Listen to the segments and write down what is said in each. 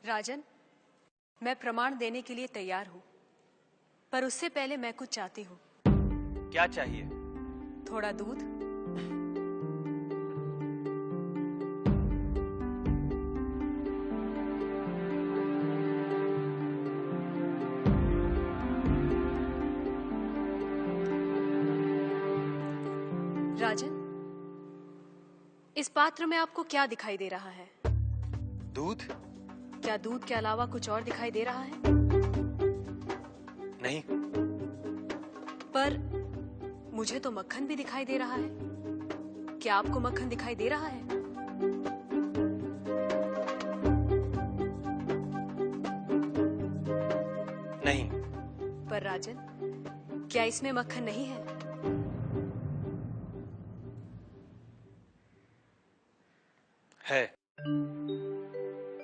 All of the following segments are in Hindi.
राजन, मैं प्रमाण देने के लिए तैयार हूं, पर उससे पहले मैं कुछ चाहती हूं। क्या चाहिए? थोड़ा दूध। राजन, इस पात्र में आपको क्या दिखाई दे रहा है? दूध? क्या दूध के अलावा कुछ और दिखाई दे रहा है? नहीं। पर मुझे तो मक्खन भी दिखाई दे रहा है। क्या आपको मक्खन दिखाई दे रहा है? नहीं। पर राजन, क्या इसमें मक्खन नहीं है? है।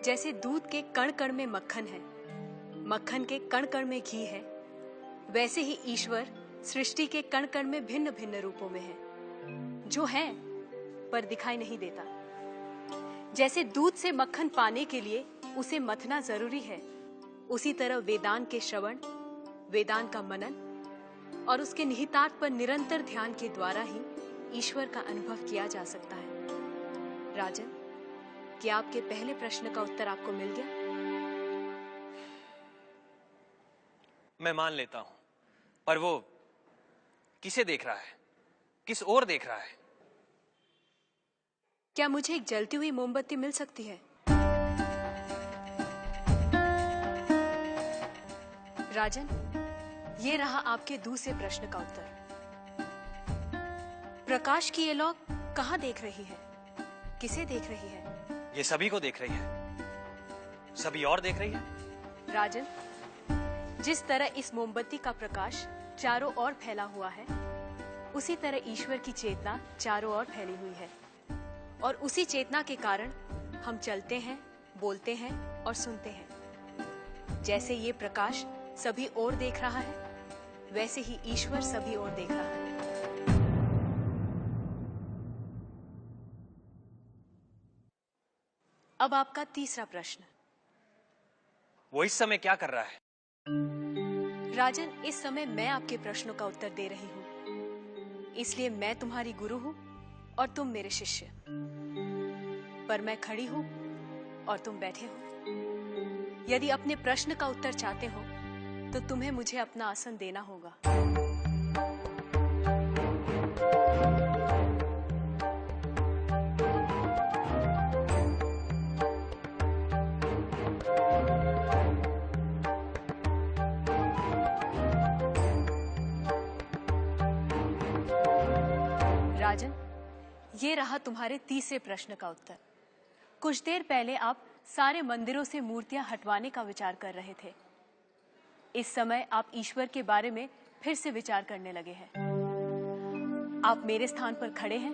जैसे दूध के कण कण में मक्खन है, मक्खन के कण कण में घी है, वैसे ही ईश्वर सृष्टि के कण कण में भिन्न भिन्न रूपों में है, जो है पर दिखाई नहीं देता। जैसे दूध से मक्खन पाने के लिए उसे मथना जरूरी है, उसी तरह वेदांत के श्रवण, वेदांत का मनन और उसके निहितार्थ पर निरंतर ध्यान के द्वारा ही ईश्वर का अनुभव किया जा सकता है। राजन, क्या आपके पहले प्रश्न का उत्तर आपको मिल गया? मैं मान लेता हूं, पर वो किसे देख रहा है? किस ओर देख रहा है? क्या मुझे एक जलती हुई मोमबत्ती मिल सकती है? राजन, ये रहा आपके दूसरे प्रश्न का उत्तर। प्रकाश की ये लौ कहां देख रही है? किसे देख रही है? ये सभी को देख रही है। सभी और देख रही है। राजन, जिस तरह इस मोमबत्ती का प्रकाश चारों ओर फैला हुआ है, उसी तरह ईश्वर की चेतना चारों ओर फैली हुई है, और उसी चेतना के कारण हम चलते हैं, बोलते हैं और सुनते हैं। जैसे ये प्रकाश सभी ओर देख रहा है, वैसे ही ईश्वर सभी ओर देख रहा है। अब आपका तीसरा प्रश्न। वो इस समय क्या कर रहा है? राजन, इस समय मैं आपके प्रश्नों का उत्तर दे रही हूं, इसलिए मैं तुम्हारी गुरु हूं और तुम मेरे शिष्य। पर मैं खड़ी हूं और तुम बैठे हो। यदि अपने प्रश्न का उत्तर चाहते हो तो तुम्हें मुझे अपना आसन देना होगा। राजन, ये रहा तुम्हारे तीसरे प्रश्न का उत्तर। कुछ देर पहले आप सारे मंदिरों से मूर्तियां हटवाने का विचार कर रहे थे। इस समय आप ईश्वर के बारे में फिर से विचार करने लगे हैं। आप मेरे स्थान पर खड़े हैं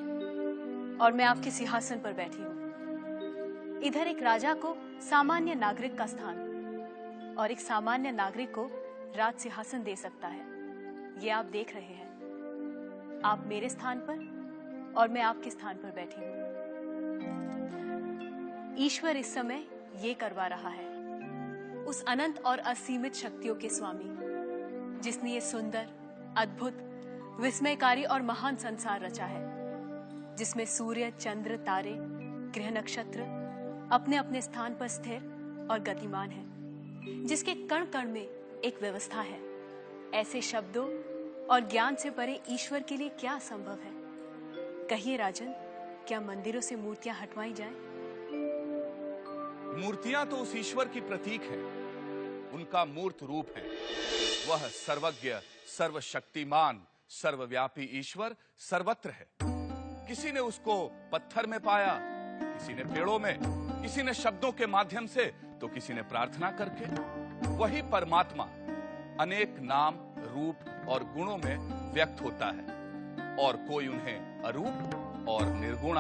और मैं आपके सिंहासन पर बैठी हूं। इधर एक राजा को सामान्य नागरिक का स्थान और एक सामान्य नागरिक को राज सिंहासन दे सकता है, ये आप देख रहे हैं। आप मेरे स्थान पर और मैं आपके स्थान पर बैठी हूं। ईश्वर इस समय ये करवा रहा है, उस अनंत और असीमित शक्तियों के स्वामी, जिसने ये सुंदर, अद्भुत, विस्मयकारी और महान संसार रचा है, जिसमें सूर्य, चंद्र, तारे, ग्रह, नक्षत्र अपने अपने स्थान पर स्थिर और गतिमान है, जिसके कण कण में एक व्यवस्था है। ऐसे शब्दों और ज्ञान से परे ईश्वर के लिए क्या असंभव है? कहिए राजन, क्या मंदिरों से मूर्तियां हटवाई जाएं? मूर्तियां तो उस ईश्वर की प्रतीक हैं, उनका मूर्त रूप है। वह सर्वज्ञ, सर्वशक्तिमान, सर्वव्यापी ईश्वर सर्वत्र है। किसी ने उसको पत्थर में पाया, किसी ने पेड़ों में, किसी ने शब्दों के माध्यम से, तो किसी ने प्रार्थना करके। वही परमात्मा अनेक नाम, रूप और गुणों में व्यक्त होता है, और कोई उन्हें अरूप और निर्गुण